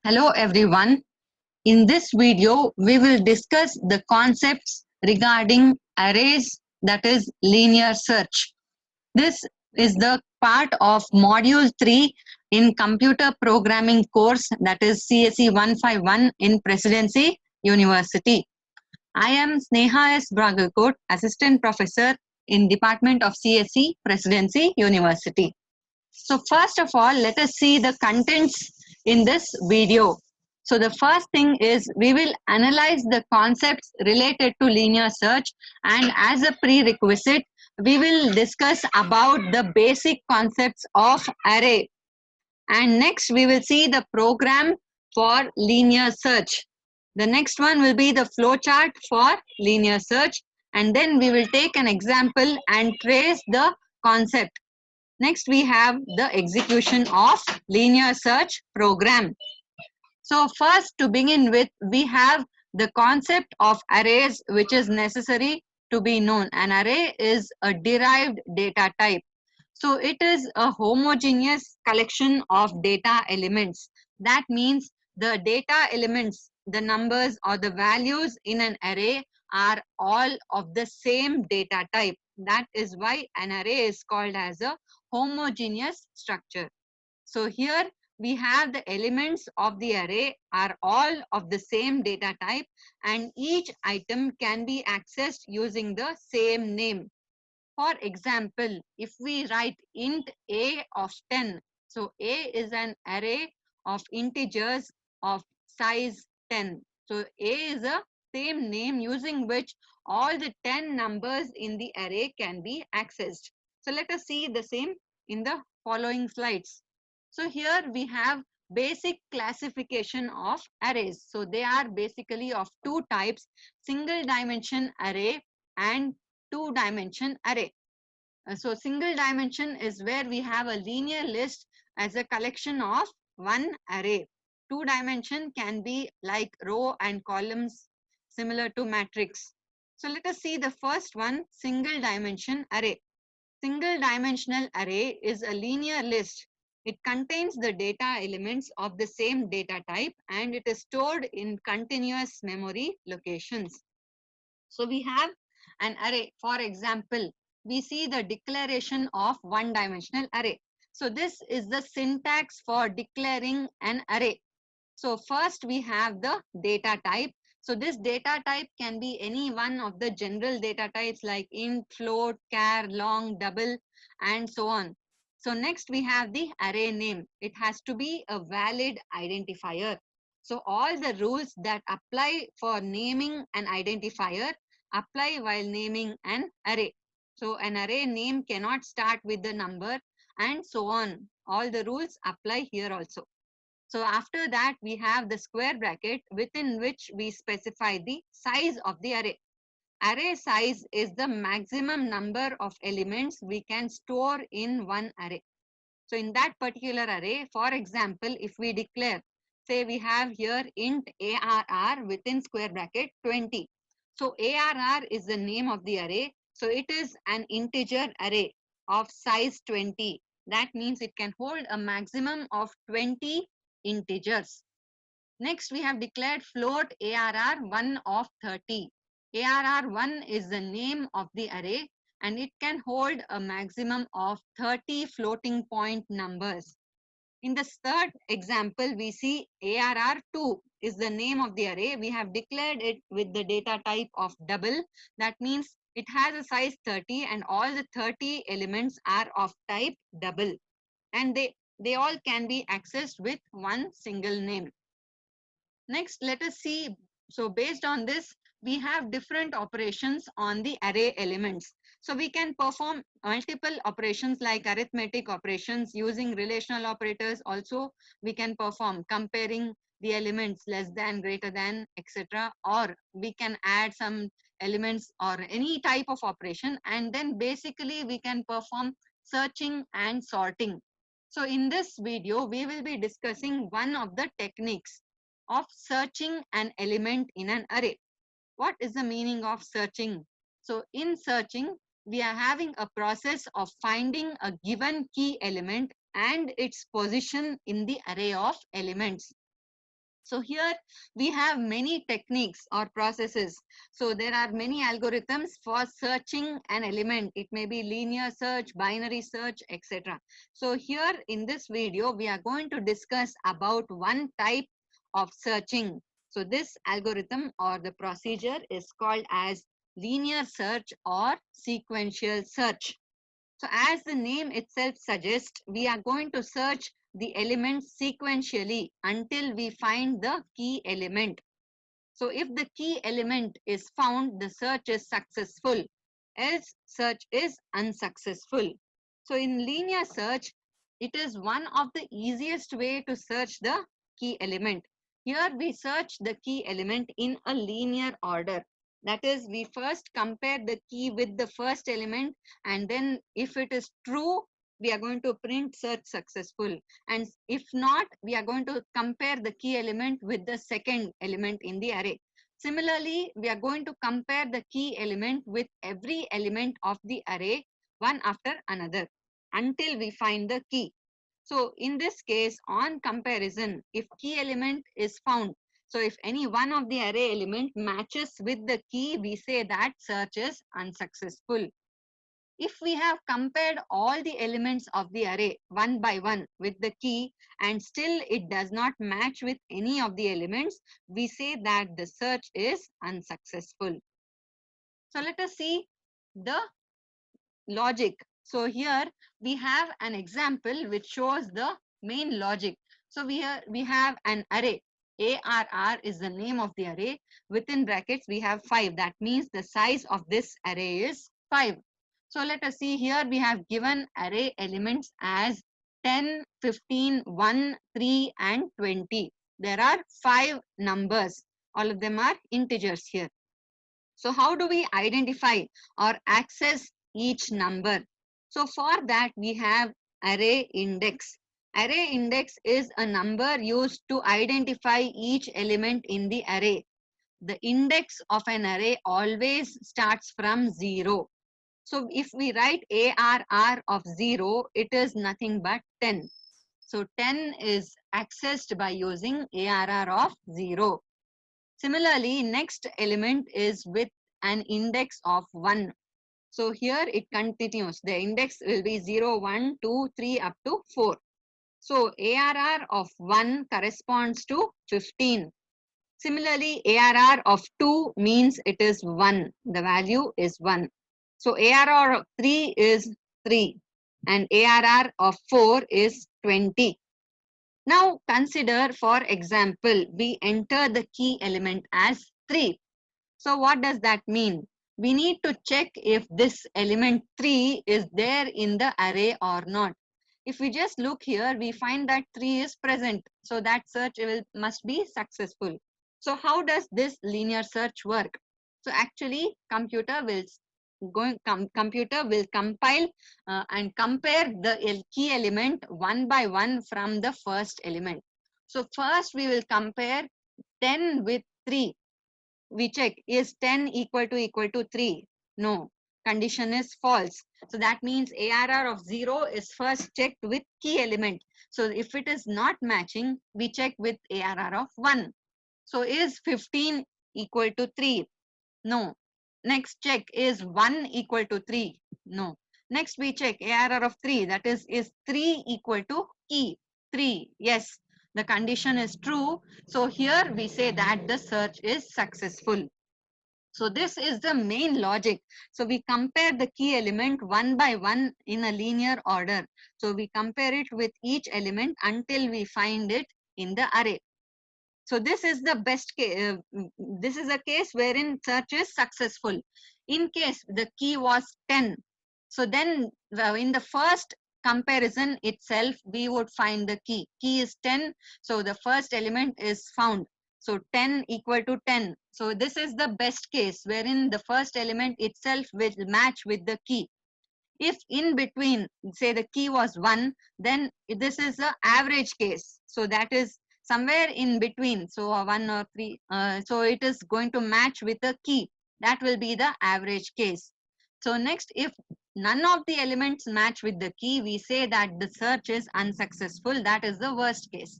Hello everyone. In this video, we will discuss the concepts regarding arrays, that is linear search. This is the part of module 3 in computer programming course, that is CSE 151 in Presidency University. I am Sneha S. Bragalkot, Assistant Professor in Department of CSE, Presidency University. So first of all, let us see the contents in this video. So the first thing is we will analyze the concepts related to linear search, and as a prerequisite, we will discuss about the basic concepts of array. And next we will see the program for linear search. The next one will be the flowchart for linear search, and then we will take an example and trace the concept. Next, we have the execution of linear search program. So first, to begin with, we have the concept of arrays, which is necessary to be known. An array is a derived data type. So it is a homogeneous collection of data elements. That means the data elements, the numbers or the values in an array are all of the same data type. That is why an array is called as a homogeneous structure. So here we have the elements of the array are all of the same data type, and each item can be accessed using the same name. For example, if we write int a of 10, so a is an array of integers of size 10. So a is a same name using which all the 10 numbers in the array can be accessed. So let us see the same in the following slides. So here we have basic classification of arrays. So they are basically of two types: single dimension array and two dimension array. So single dimension is where we have a linear list as a collection of one array. Two dimension can be like row and columns, similar to matrix. So let us see the first one, single dimension array. Single dimensional array is a linear list. It contains the data elements of the same data type, and it is stored in continuous memory locations. So we have an array. For example, we see the declaration of one dimensional array. So this is the syntax for declaring an array. So first we have the data type. So this data type can be any one of the general data types like int, float, char, long, double, and so on. So next we have the array name. It has to be a valid identifier. So all the rules that apply for naming an identifier apply while naming an array. So an array name cannot start with the number, and so on. All the rules apply here also. So after that, we have the square bracket within which we specify the size of the array. Array size is the maximum number of elements we can store in one array. So in that particular array, for example, if we declare, say we have here int arr within square bracket 20. So arr is the name of the array. So it is an integer array of size 20. That means it can hold a maximum of 20 integers. Next, we have declared float arr1 of 30. Arr1 is the name of the array, and it can hold a maximum of 30 floating point numbers. In the third example, we see arr2 is the name of the array. We have declared it with the data type of double. That means it has a size 30, and all the 30 elements are of type double, and they all can be accessed with one single name. Next, let us see. So based on this, we have different operations on the array elements. So we can perform multiple operations like arithmetic operations using relational operators. Also, we can perform comparing the elements less than, greater than, etc. Or we can add some elements or any type of operation. And then basically we can perform searching and sorting. So in this video, we will be discussing one of the techniques of searching an element in an array. What is the meaning of searching? So in searching, we are having a process of finding a given key element and its position in the array of elements. So here we have many techniques or processes. So there are many algorithms for searching an element. It may be linear search, binary search, etc. So here in this video, we are going to discuss about one type of searching. So this algorithm or the procedure is called as linear search or sequential search. So as the name itself suggests, we are going to search the elements sequentially until we find the key element. So if the key element is found, the search is successful, else search is unsuccessful. So in linear search, it is one of the easiest way to search the key element. Here we search the key element in a linear order. That is, we first compare the key with the first element, and then if it is true, we are going to print search successful. And if not, we are going to compare the key element with the second element in the array. Similarly, we are going to compare the key element with every element of the array one after another until we find the key. So in this case, on comparison, if key element is found, so if any one of the array element matches with the key, we say that search is unsuccessful. If we have compared all the elements of the array one by one with the key and still it does not match with any of the elements, we say that the search is unsuccessful. So let us see the logic. So here we have an example which shows the main logic. So we have an array. ARR is the name of the array. Within brackets we have 5. That means the size of this array is 5. So let us see, here we have given array elements as 10, 15, 1, 3 and 20. There are 5 numbers. All of them are integers here. So how do we identify or access each number? So for that we have array index. Array index is a number used to identify each element in the array. The index of an array always starts from 0. So if we write ARR of 0, it is nothing but 10. So 10 is accessed by using ARR of 0. Similarly, next element is with an index of 1. So here it continues. The index will be 0, 1, 2, 3 up to 4. So ARR of 1 corresponds to 15. Similarly, ARR of 2 means it is 1. The value is 1. So ARR of 3 is 3. And ARR of 4 is 20. Now consider, for example, we enter the key element as 3. So what does that mean? We need to check if this element 3 is there in the array or not. If we just look here, we find that 3 is present. So that search must be successful. So how does this linear search work? So actually computer will compile and compare the key element one by one from the first element. So first we will compare 10 with 3. We check, is 10 equal to 3? No, condition is false. So that means ARR of 0 is first checked with key element. So if it is not matching, we check with ARR of 1. So is 15 equal to 3? No. Next check, is 1 equal to 3? No. Next we check ARR of 3, that is 3 equal to key? 3. Yes, the condition is true. So here we say that the search is successful. So this is the main logic. So we compare the key element one by one in a linear order. So we compare it with each element until we find it in the array. So this is the best case. This is a case wherein search is successful. In case the key was 10, so then in the first comparison itself, we would find the key. Key is 10, so the first element is found. So 10 equal to 10. So this is the best case wherein the first element itself will match with the key. If in between, say the key was 1, then this is the average case. So that is somewhere in between. So 1 or 3. So it is going to match with the key. That will be the average case. So next, if none of the elements match with the key, we say that the search is unsuccessful. That is the worst case.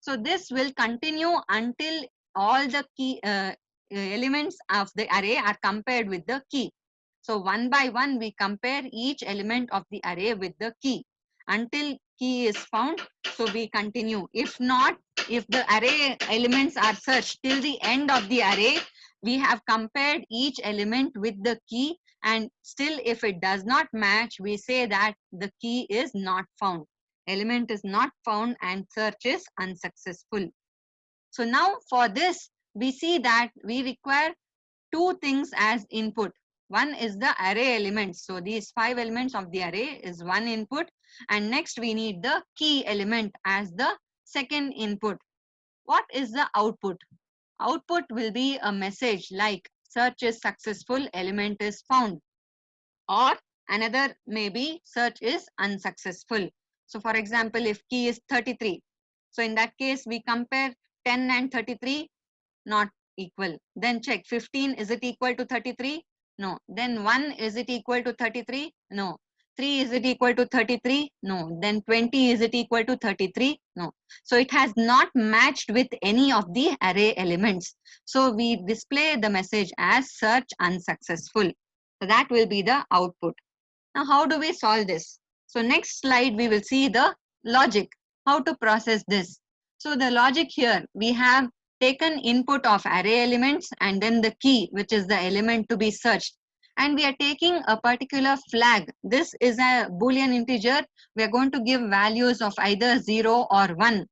So this will continue until all the key elements of the array are compared with the key. So one by one we compare each element of the array with the key until key is found. So we continue. If not, if the array elements are searched till the end of the array, we have compared each element with the key, and still if it does not match, we say that the key is not found. Element is not found and search is unsuccessful. So now for this, we see that we require two things as input. One is the array elements. So these 5 elements of the array is one input, and next we need the key element as the second input. What is the output? Output will be a message like search is successful, element is found, or another maybe search is unsuccessful. So for example, if key is 33, so in that case we compare 10 and 33, not equal. Then check 15, is it equal to 33? No. Then 1, is it equal to 33? No. 3, is it equal to 33? No. Then 20, is it equal to 33? No. So it has not matched with any of the array elements. So we display the message as search unsuccessful. So that will be the output. Now how do we solve this? So next slide we will see the logic, how to process this. So the logic here, we have taken input of array elements and then the key, which is the element to be searched, and we are taking a particular flag. This is a Boolean integer. We are going to give values of either 0 or 1.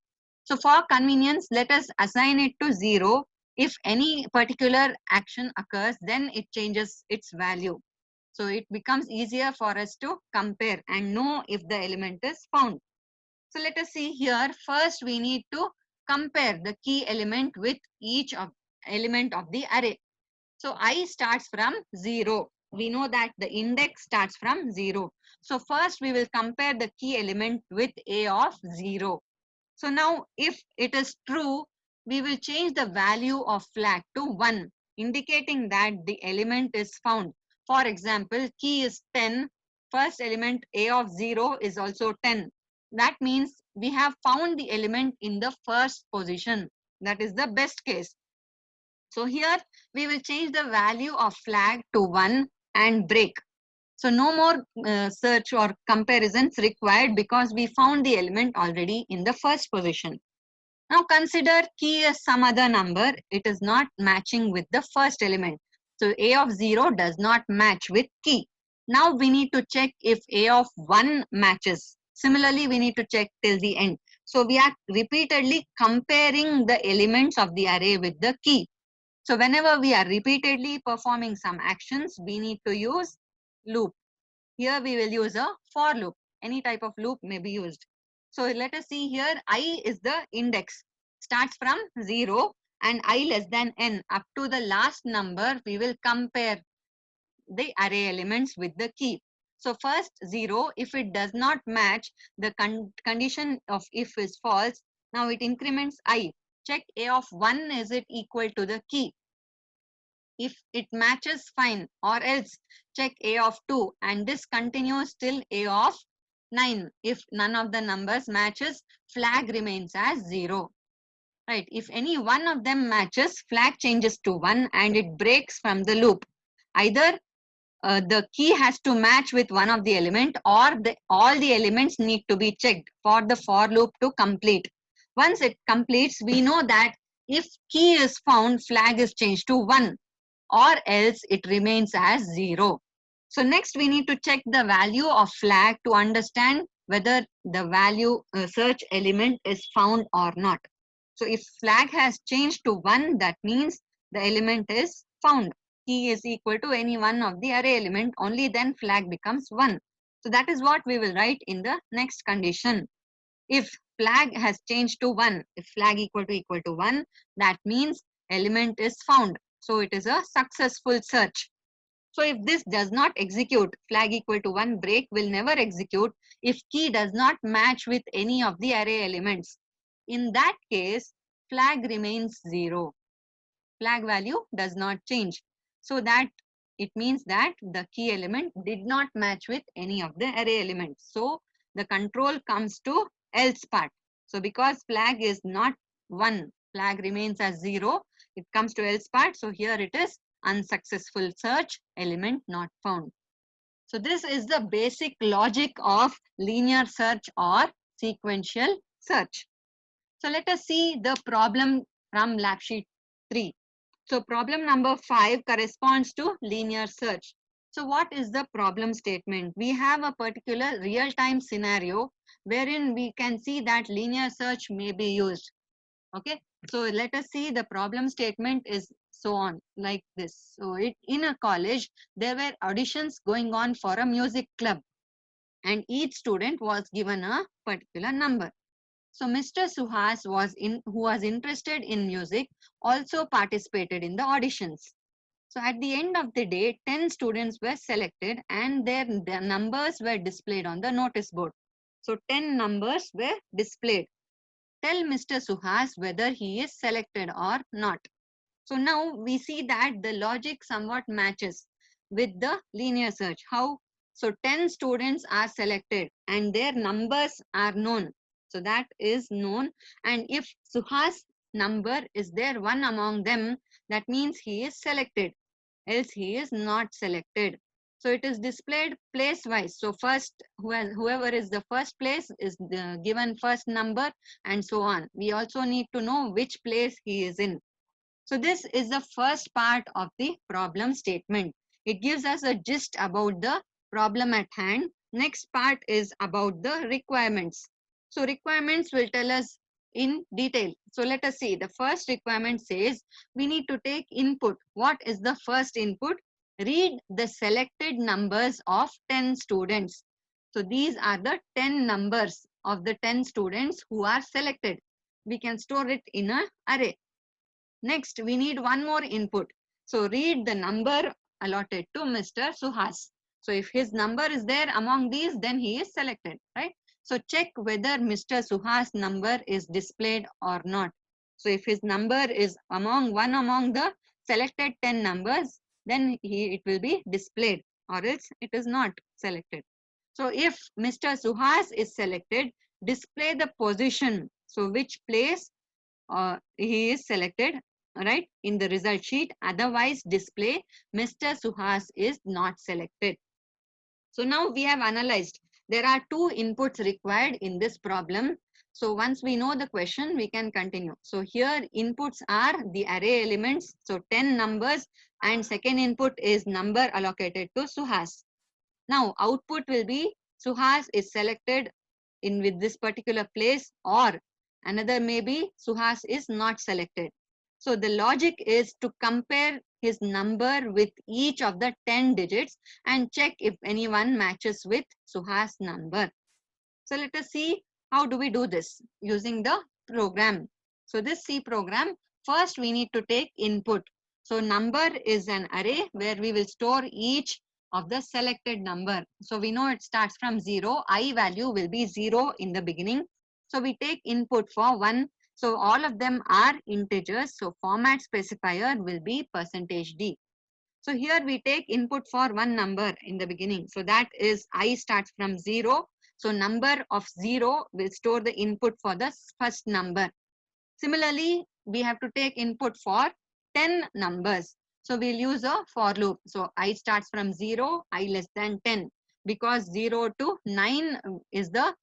So for convenience, let us assign it to 0. If any particular action occurs, then it changes its value. So it becomes easier for us to compare and know if the element is found. So let us see here. First, we need to compare the key element with each of element of the array. So I starts from 0. We know that the index starts from 0. So first we will compare the key element with a of 0. So now if it is true, we will change the value of flag to 1, indicating that the element is found. For example, key is 10. First element a of 0 is also 10. That means we have found the element in the first position. That is the best case. So here we will change the value of flag to 1 and break. So no more search or comparisons required because we found the element already in the first position. Now consider key as some other number. It is not matching with the first element. So a of 0 does not match with key. Now we need to check if a of 1 matches. Similarly, we need to check till the end. So we are repeatedly comparing the elements of the array with the key. So whenever we are repeatedly performing some actions, we need to use loop. Here we will use a for loop. Any type of loop may be used. So let us see here, I is the index. Starts from 0 and I less than n. Up to the last number, we will compare the array elements with the key. So first 0, if it does not match, the condition of if is false. Now it increments I. Check a of 1, is it equal to the key? If it matches, fine, or else check a of 2 and this continues till a of 9. If none of the numbers matches, flag remains as 0. Right? If any one of them matches, flag changes to 1 and it breaks from the loop. Either the key has to match with one of the element, or all the elements need to be checked for the for loop to complete. Once it completes, we know that if key is found, flag is changed to 1, or else it remains as 0. So next we need to check the value of flag to understand whether the value search element is found or not. So if flag has changed to 1, that means the element is found. Key is equal to any one of the array element, only then flag becomes 1. So that is what we will write in the next condition. If flag has changed to 1, if flag equal to 1, that means element is found. So it is a successful search. So if this does not execute, flag equal to 1, break will never execute if key does not match with any of the array elements. In that case, flag remains 0. Flag value does not change. So that it means that the key element did not match with any of the array elements. So the control comes to else part. So because flag is not 1. Flag remains as 0. It comes to else part. So here it is unsuccessful search, element not found. So this is the basic logic of linear search or sequential search. So let us see the problem from lab sheet 3. So problem number 5 corresponds to linear search. So what is the problem statement? We have a particular real-time scenario wherein we can see that linear search may be used. Okay, so let us see the problem statement is so on like this. So in a college, there were auditions going on for a music club and each student was given a particular number. So Mr. Suhas who was interested in music also participated in the auditions. So at the end of the day, 10 students were selected and their numbers were displayed on the notice board. So 10 numbers were displayed. Tell Mr. Suhas whether he is selected or not. So now we see that the logic somewhat matches with the linear search. How? So 10 students are selected and their numbers are known. So that is known. And if Suhas number is there one among them, that means he is selected. Else he is not selected. So it is displayed place wise. So first, whoever is the first place is given first number and so on. We also need to know which place he is in. So this is the first part of the problem statement. It gives us a gist about the problem at hand. Next part is about the requirements. So requirements will tell us in detail. So let us see. The first requirement says we need to take input. What is the first input? Read the selected numbers of 10 students. So these are the 10 numbers of the 10 students who are selected. We can store it in an array. Next, we need one more input. So read the number allotted to Mr. Suhas. So if his number is there among these, then he is selected, right? So check whether Mr. Suhas' number is displayed or not. So if his number is one among the selected 10 numbers, then it will be displayed or else it is not selected. So if Mr. Suhas is selected, display the position. So which place he is selected, right, in the result sheet. Otherwise display Mr. Suhas is not selected. So now we have analyzed there are two inputs required in this problem. So once we know the question, we can continue. So here inputs are the array elements, so 10 numbers, and second input is number allocated to Suhas. Now output will be Suhas is selected in with this particular place, or another maybe Suhas is not selected. So the logic is to compare his number with each of the 10 digits and check if anyone matches with Suhas number. So let us see how do we do this using the program. So this C program, first we need to take input. So number is an array where we will store each of the selected number. So we know it starts from 0. I value will be 0 in the beginning. So we take input for 1. So all of them are integers. So format specifier will be %d. So here we take input for one number in the beginning. So that is I starts from 0. So number of 0 will store the input for the first number. Similarly, we have to take input for 10 numbers. So we'll use a for loop. So I starts from 0, I less than 10, because 0 to 9 is the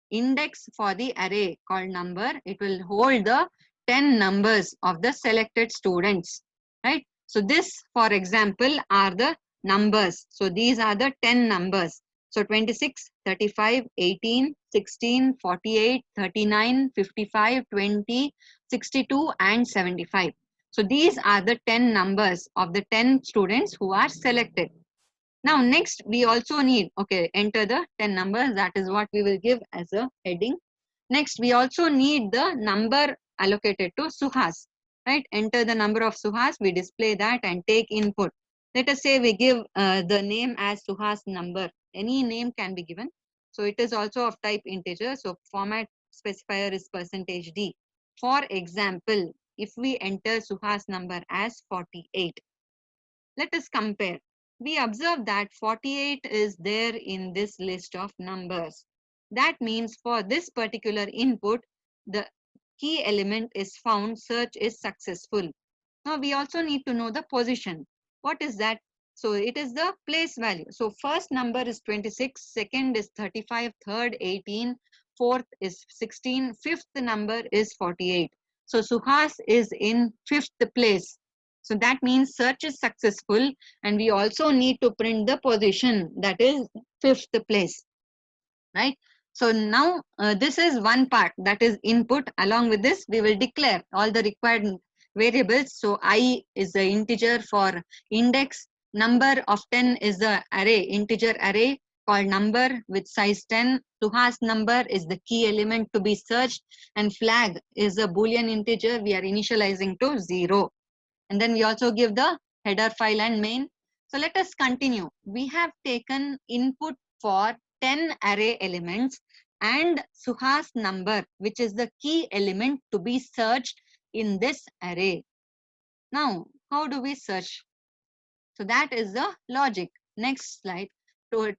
index for the array called number. It will hold the 10 numbers of the selected students, right? So this, for example, are the numbers. So these are the 10 numbers. So 26, 35, 18, 16, 48, 39, 55, 20, 62 and 75. So these are the 10 numbers of the 10 students who are selected. Now next we also need, okay, enter the 10 numbers. That is what we will give as a heading. Next we also need the number allocated to Suhas, right? Enter the number of Suhas, we display that and take input. Let us say we give the name as Suhas number. Any name can be given. So it is also of type integer. So format specifier is %d. For example, if we enter Suhas number as 48, let us compare. We observe that 48 is there in this list of numbers. That means for this particular input, the key element is found, search is successful. Now we also need to know the position. What is that? So it is the place value. So first number is 26, second is 35, third 18, fourth is 16, fifth number is 48. So Suhas is in fifth place. So that means search is successful, and we also need to print the position, that is fifth place, right? So now this is one part, that is input. Along with this, we will declare all the required variables. So I is the integer for index, number of 10 is the array, integer array called number with size 10. Suhas number is the key element to be searched, and flag is a boolean integer we are initializing to 0. And then we also give the header file and main. So let us continue. We have taken input for 10 array elements and Suhas number, which is the key element to be searched in this array. Now, how do we search? So that is the logic. Next slide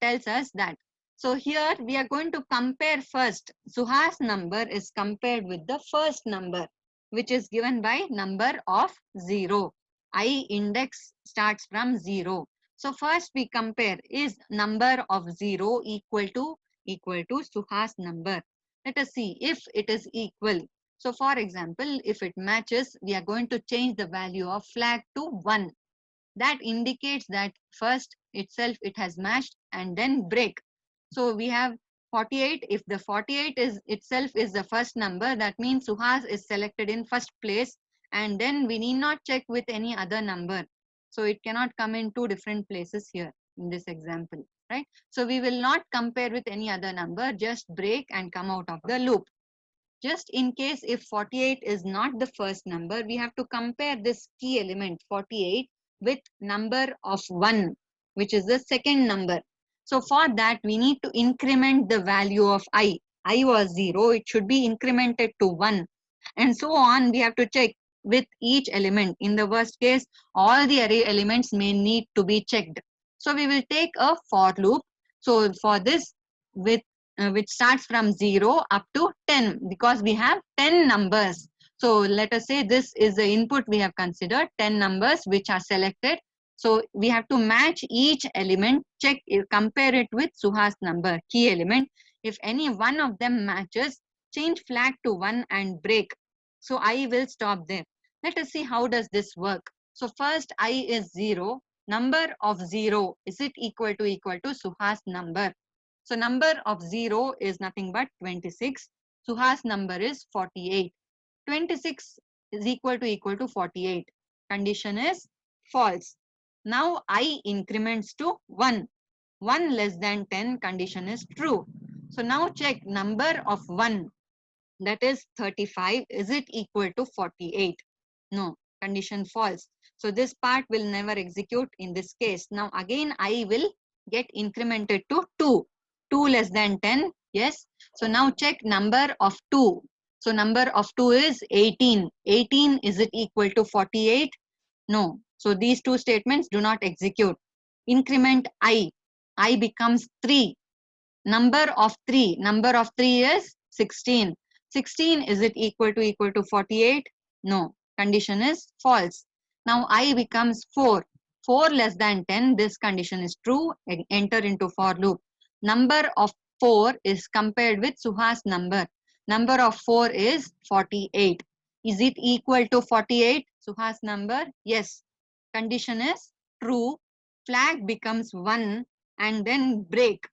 tells us that. So here we are going to compare first. Suhas number is compared with the first number, which is given by number of 0. I index starts from 0. So first we compare, is number of 0 equal to Suhas number. Let us see if it is equal. So for example, if it matches, we are going to change the value of flag to 1. That indicates that first itself it has matched, and then break. So we have 48. If the 48 is itself is the first number, that means Suhas is selected in first place, and then we need not check with any other number. So it cannot come in two different places here in this example, right? So we will not compare with any other number, just break and come out of the loop. Just in case if 48 is not the first number, we have to compare this key element 48 with number of 1, which is the second number. So for that, we need to increment the value of I. I was 0, it should be incremented to 1. And so on, we have to check with each element. In the worst case, all the array elements may need to be checked. So we will take a for loop. So for this, with which starts from 0 up to 10, because we have 10 numbers. So let us say this is the input we have considered, 10 numbers which are selected. So we have to match each element, check, compare it with Suhas number, key element. If any one of them matches, change flag to 1 and break. So I will stop there. Let us see how does this work. So first I is 0. Number of 0, is it equal to Suhas number? So number of 0 is nothing but 26. Suhas number is 48. 26 is equal to 48. Condition is false. Now I increments to 1. 1 less than 10, condition is true. So now check number of 1, that is 35. Is it equal to 48? No, condition false. So this part will never execute in this case. Now again I will get incremented to 2. 2 less than 10, yes. So now check number of 2. So number of 2 is 18. 18, is it equal to 48? No. So these two statements do not execute. Increment I. I becomes 3. Number of 3 is 16. 16, is it equal to 48? No. Condition is false. Now I becomes 4. 4 less than 10, this condition is true. Enter into for loop. Number of 4 is compared with Suhas number. Number of 4 is 48. Is it equal to 48? Suhas number? Yes. Condition is true. Flag becomes 1 and then break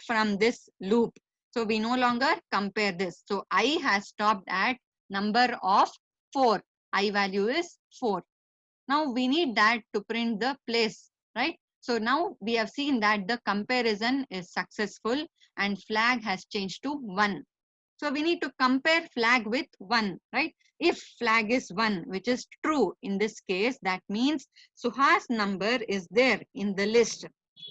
from this loop. So we no longer compare this. So I has stopped at number of 4. I value is 4. Now we need that to print the place, right? So now we have seen that the comparison is successful and flag has changed to 1. So we need to compare flag with 1, right? If flag is 1, which is true in this case, that means Suhas number is there in the list,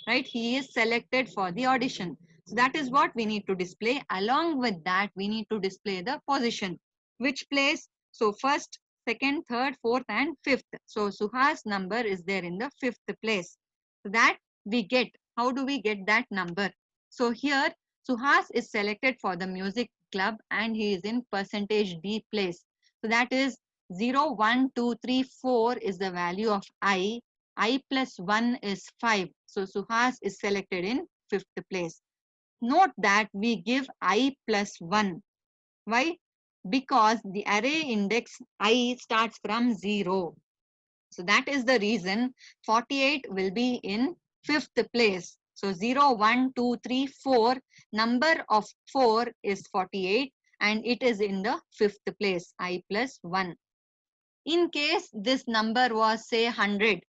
right? He is selected for the audition. So that is what we need to display. Along with that, we need to display the position. Which place? So first, second, third, fourth, and fifth. So Suhas number is there in the fifth place. So that we get. How do we get that number? So here Suhas is selected for the music club and he is in percentage D place. So that is 0, 1, 2, 3, 4 is the value of I. I plus 1 is 5. So Suhas is selected in 5th place. Note that we give I plus 1. Why? Because the array index I starts from 0. So that is the reason 48 will be in 5th place. So 0, 1, 2, 3, 4. Number of 4 is 48 and it is in the 5th place, I plus 1. In case this number was say 100,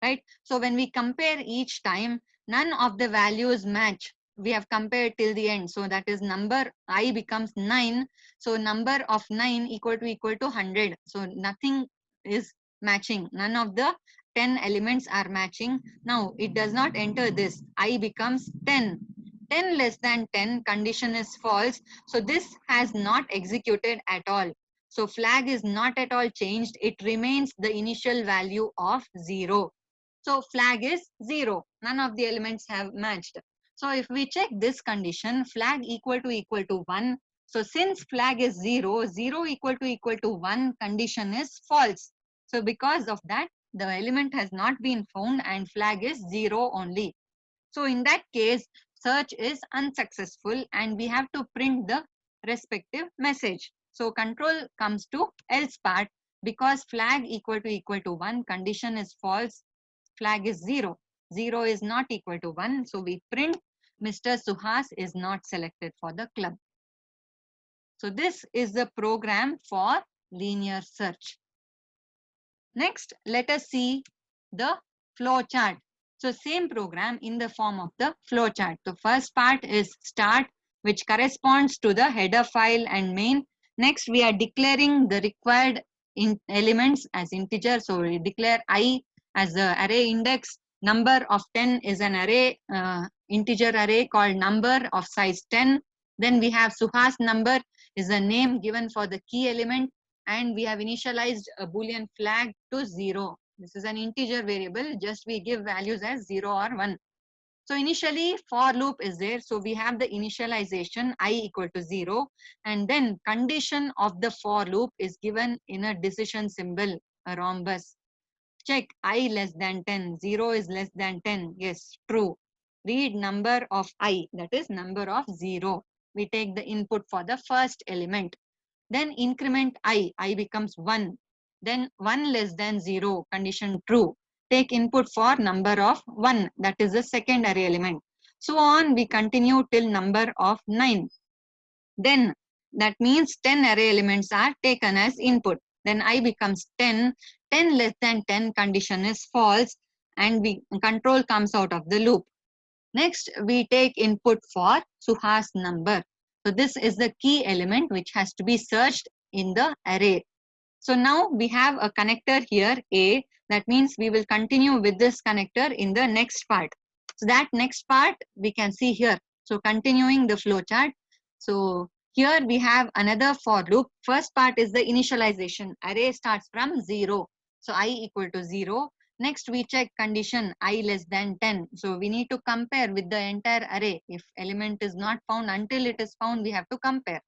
right? So when we compare each time, none of the values match. We have compared till the end. So that is number I becomes 9. So number of 9 equal to 100. So nothing is matching. None of the 10 elements are matching. Now it does not enter this. I becomes 10. 10 less than 10 condition is false. So this has not executed at all. So flag is not at all changed. It remains the initial value of 0. So flag is 0. None of the elements have matched. So if we check this condition, flag equal to 1. So since flag is 0, 0 equal to 1 condition is false. So because of that, the element has not been found and flag is 0 only. So in that case, search is unsuccessful and we have to print the respective message. So control comes to else part because flag equal to 1 condition is false. Flag is 0. 0 is not equal to 1. So we print Mr. Suhas is not selected for the club. So this is the program for linear search. Next, let us see the flow chart. So same program in the form of the flow chart. The first part is start, which corresponds to the header file and main. Next, we are declaring the required elements as integer. So we declare I as the array index. Number of 10 is an array, integer array called number of size 10. Then we have Suhas number is a name given for the key element and we have initialized a boolean flag to 0. This is an integer variable, just we give values as 0 or 1. So initially for loop is there. So we have the initialization I equal to 0 and then condition of the for loop is given in a decision symbol, a rhombus. Check I less than 10, 0 is less than 10, yes, true. Read number of I, that is number of 0. We take the input for the first element. Then increment I becomes 1. Then 1 less than 0, condition true. Take input for number of 1, that is the second array element. So on we continue till number of 9. Then that means 10 array elements are taken as input. Then I becomes 10. 10 less than 10 condition is false and control comes out of the loop. Next, we take input for Suhas number. So this is the key element which has to be searched in the array. So now we have a connector here, A. That means we will continue with this connector in the next part. So that next part we can see here. So continuing the flow chart. So here we have another for loop. First part is the initialization. Array starts from 0. So I equal to 0. Next, we check condition I less than 10. So we need to compare with the entire array. If element is not found, until it is found, we have to compare.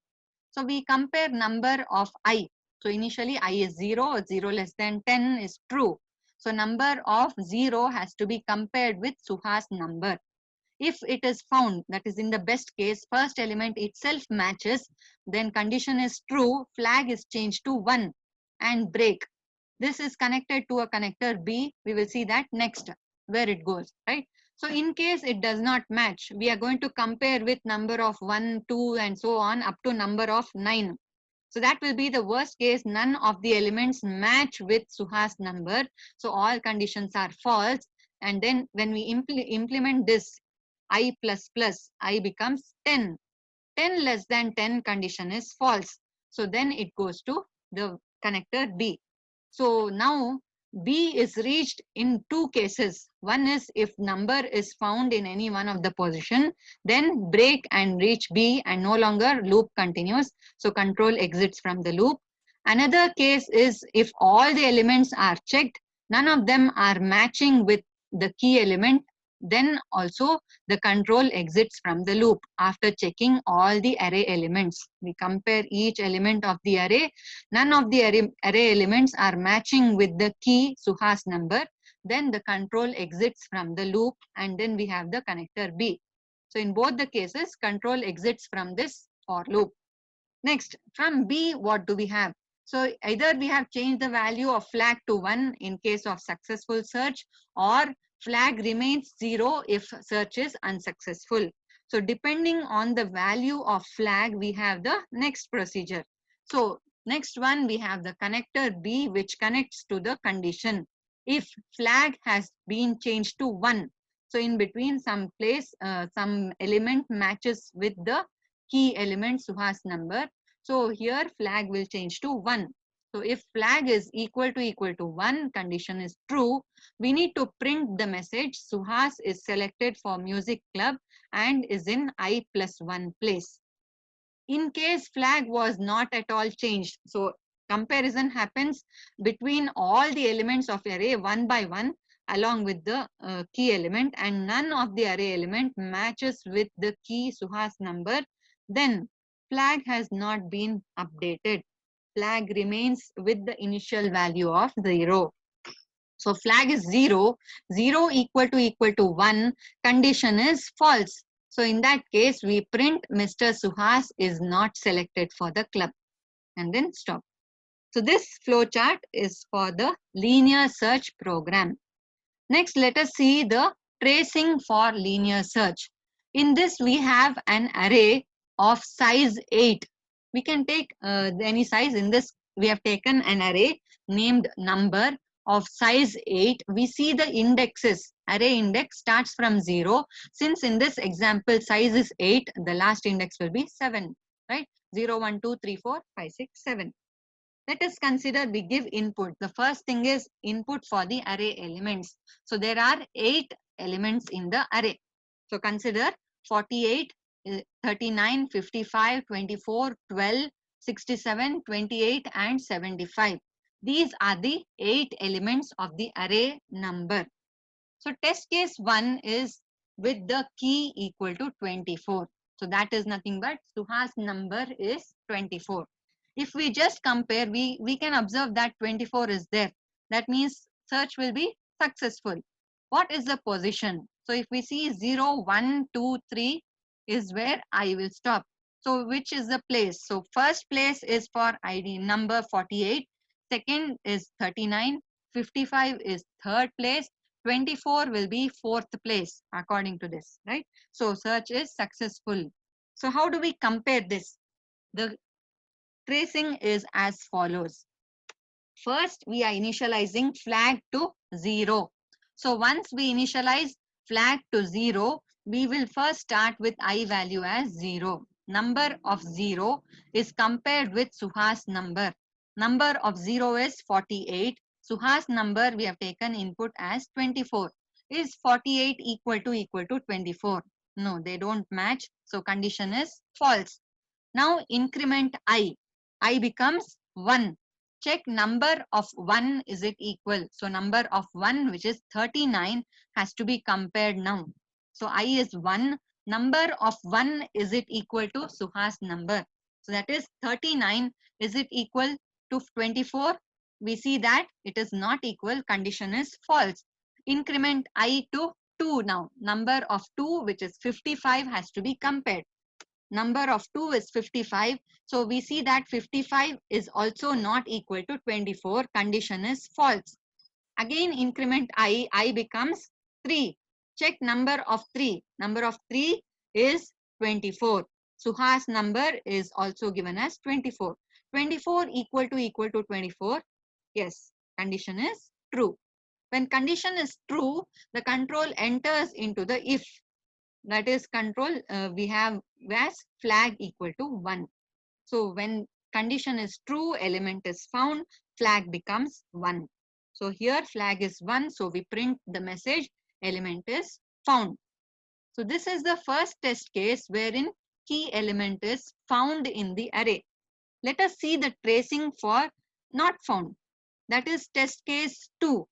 So we compare number of I. So initially I is 0, 0 less than 10 is true. So number of 0 has to be compared with Suhas number. If it is found, that is in the best case, first element itself matches, then condition is true, flag is changed to 1 and break. This is connected to a connector B. We will see that next where it goes, right? So in case it does not match, we are going to compare with number of 1, 2 and so on up to number of 9. So that will be the worst case. None of the elements match with Suhas number. So all conditions are false. And then when we implement this I plus plus, I becomes 10. 10 less than 10 condition is false. So then it goes to the connector B. So now B is reached in two cases. One is if number is found in any one of the position, then break and reach B and no longer loop continues. So control exits from the loop. Another case is if all the elements are checked, none of them are matching with the key element, Then also the control exits from the loop after checking all the array elements. We compare each element of the array. None of the array elements are matching with the key Suhas number. Then the control exits from the loop, and then we have the connector B. So in both the cases, control exits from this for loop. Next, from B, what do we have? So either we have changed the value of flag to 1 in case of successful search, or flag remains 0 if search is unsuccessful. So depending on the value of flag, we have the next procedure. So next one, we have the connector B, which connects to the condition. If flag has been changed to 1, so in between some place, some element matches with the key element Suhas number. So here flag will change to 1. So if flag is equal to 1, condition is true, we need to print the message Suhas is selected for music club and is in I+1 place. In case flag was not at all changed, so comparison happens between all the elements of array one by one along with the key element, and none of the array element matches with the key Suhas number, then flag has not been updated. Flag remains with the initial value of 0. So flag is 0, 0 equal to 1, condition is false. So in that case, we print Mr. Suhas is not selected for the club, and then stop. So this flowchart is for the linear search program. Next, let us see the tracing for linear search. In this, we have an array of size 8. We can take any size. In this, we have taken an array named number of size 8. We see the indexes. Array index starts from 0. Since in this example, size is 8, the last index will be 7, right? 0, 1, 2, 3, 4, 5, 6, 7. Let us consider we give input. The first thing is input for the array elements. So there are 8 elements in the array. So consider 48, 39, 55, 24, 12, 67, 28 and 75. These are the 8 elements of the array number. So test case 1 is with the key equal to 24. So that is nothing but Suhas number is 24. If we just compare, we can observe that 24 is there. That means search will be successful. What is the position? So if we see 0, 1, 2, 3 is where I will stop. So which is the place? So first place is for ID number 48. Second is 39. 55 is third place. 24 will be fourth place according to this, right? So search is successful. So how do we compare this? The tracing is as follows. First, we are initializing flag to 0. So once we initialize flag to 0, we will first start with I value as 0. Number of 0 is compared with Suhas number. Number of 0 is 48. Suhas number we have taken input as 24. Is 48 equal to 24? No, they don't match. So condition is false. Now increment I becomes 1. Check number of 1, is it equal? So number of 1, which is 39, has to be compared now. So I is 1. Number of 1, is it equal to Suhas number? So that is 39. Is it equal to 24? We see that it is not equal. Condition is false. Increment I to 2 now. Number of 2, which is 55, has to be compared. Number of 2 is 55. So we see that 55 is also not equal to 24. Condition is false. Again increment I becomes 3. Check number of 3. Number of 3 is 24. Suhas number is also given as 24. 24 equal to 24. Yes, condition is true. When condition is true, the control enters into the if. That is control we have as flag equal to 1. So when condition is true, element is found, flag becomes 1. So here flag is 1, so we print the message element is found. So this is the first test case wherein key element is found in the array. Let us see the tracing for not found. That is test case 2.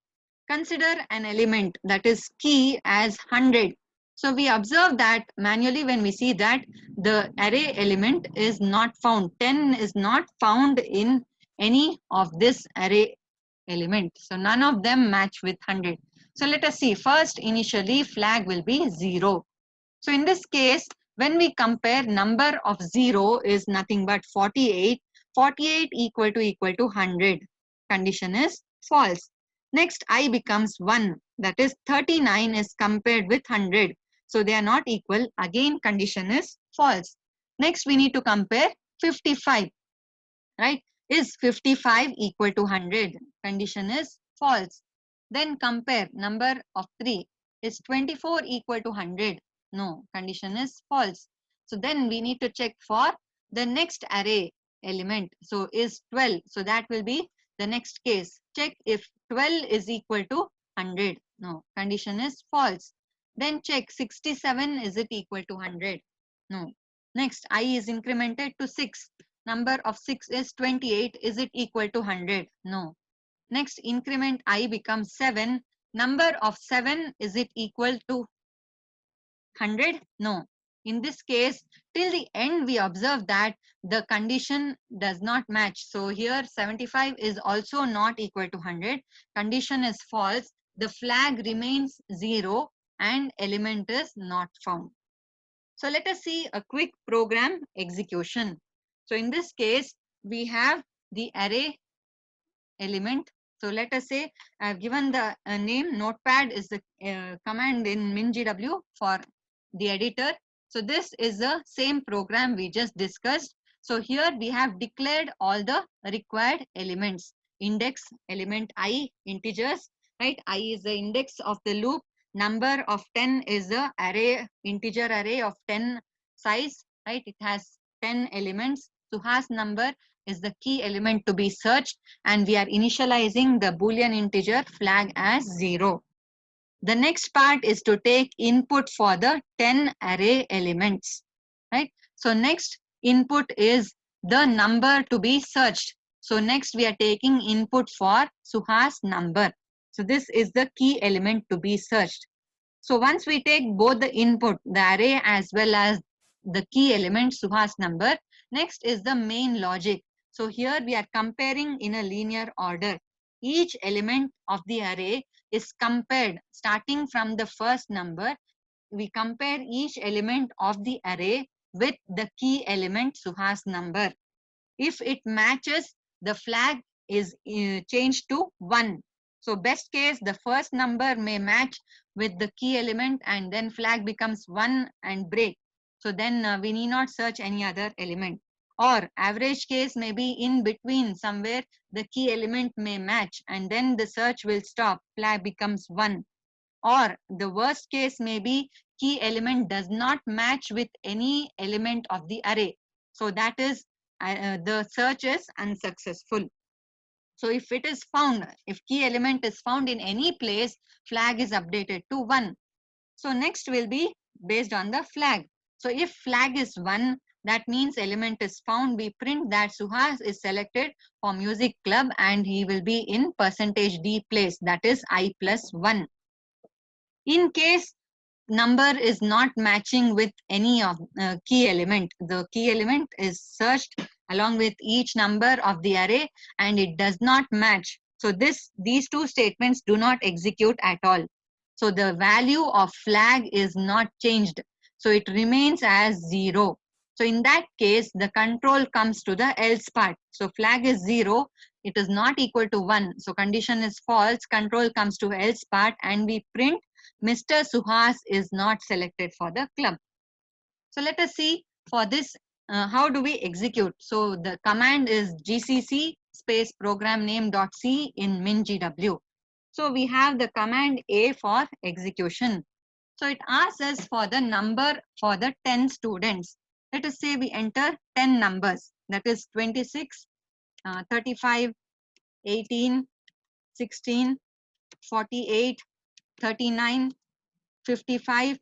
Consider an element that is key as 100. So we observe that manually when we see that the array element is not found. 10 is not found in any of this array element. So none of them match with 100. So let us see. First, initially flag will be 0. So in this case, when we compare number of 0 is nothing but 48. 48 equal to 100. Condition is false. Next, I becomes 1. That is 39 is compared with 100. So they are not equal. Again, condition is false. Next, we need to compare 55. Right? Is 55 equal to 100? Condition is false. Then compare number of 3. Is 24 equal to 100? No, condition is false. So then we need to check for the next array element. So is 12. So that will be the next case. Check if 12 is equal to 100. No, condition is false. Then check 67, is it equal to 100? No. Next, I is incremented to 6. Number of 6 is 28. Is it equal to 100? No. Next, increment I becomes 7. Number of 7, is it equal to 100? No. In this case, till the end we observe that the condition does not match. So here 75 is also not equal to 100. Condition is false. The flag remains 0 and element is not found. So let us see a quick program execution. So in this case, we have the array element. So let us say I have given the name. Notepad is the command in MinGW for the editor. So this is the same program we just discussed. So here we have declared all the required elements. Index, element I, integers, right? I is the index of the loop. Number of 10 is the array, integer array of 10 size, right? It has 10 elements. Suhas number is the key element to be searched, and we are initializing the boolean integer flag as 0. The next part is to take input for the 10 array elements, right? So next input is the number to be searched. So next we are taking input for Suhas number. So this is the key element to be searched. So once we take both the input, the array as well as the key element Suhas number, next is the main logic. So here we are comparing in a linear order. Each element of the array is compared starting from the first number. We compare each element of the array with the key element Suhas number. If it matches, the flag is changed to 1. So best case, the first number may match with the key element and then flag becomes 1 and break. So then we need not search any other element. Or average case may be in between somewhere the key element may match and then the search will stop, flag becomes 1. Or the worst case may be key element does not match with any element of the array. So that is the search is unsuccessful. So if it is found, if key element is found in any place, flag is updated to 1. So next will be based on the flag. So if flag is 1, that means element is found. We print that Suhas is selected for music club and he will be in %d place, that is I plus 1. In case number is not matching with any of key element, the key element is searched along with each number of the array and it does not match. So these two statements do not execute at all. So the value of flag is not changed. So it remains as 0. So in that case, the control comes to the else part. So flag is 0. It is not equal to 1. So condition is false. Control comes to else part and we print Mr. Suhas is not selected for the club. So let us see for this, how do we execute? So the command is gcc space program name dot c in MinGW. So we have the command A for execution. So it asks us for the number for the 10 students. Let us say we enter 10 numbers, that is 26, 35, 18, 16, 48, 39, 55,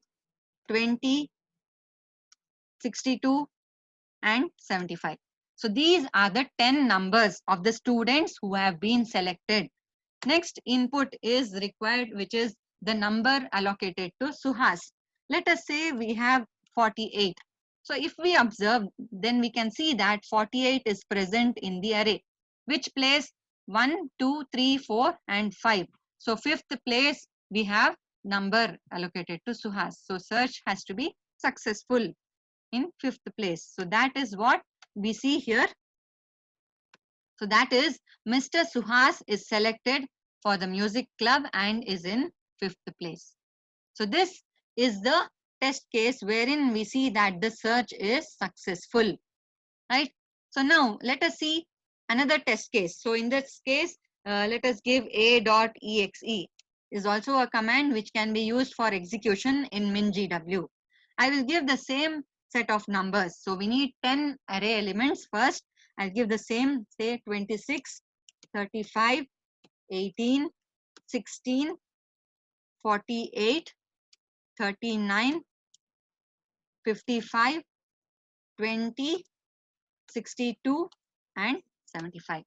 20, 62 and 75. So these are the 10 numbers of the students who have been selected. Next input is required, which is the number allocated to Suhas. Let us say we have 48. So if we observe, then we can see that 48 is present in the array. Which place? 1, 2, 3, 4 and 5. So fifth place we have number allocated to Suhas. So search has to be successful in fifth place. So that is what we see here. So that is Mr. Suhas is selected for the music club and is in fifth place. So this is the test case wherein we see that the search is successful, right? So now let us see another test case. So in this case, let us give a.exe is also a command which can be used for execution in MinGW. I will give the same set of numbers. So we need 10 array elements first. I'll give the same, say 26, 35, 18, 16, 48, 39, 55, 20, 62 and 75.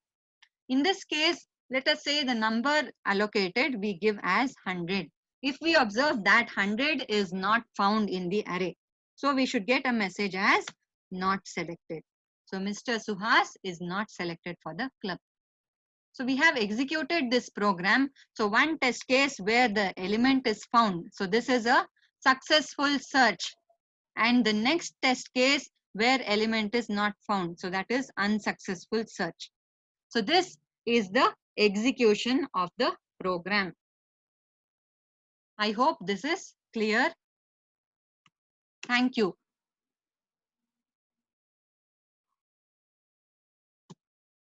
In this case, let us say the number allocated we give as 100. If we observe that 100 is not found in the array, so we should get a message as not selected. So Mr. Suhas is not selected for the club. So we have executed this program. So one test case where the element is found. So this is a successful search. And the next test case where element is not found. So that is unsuccessful search. So this is the execution of the program. I hope this is clear. Thank you.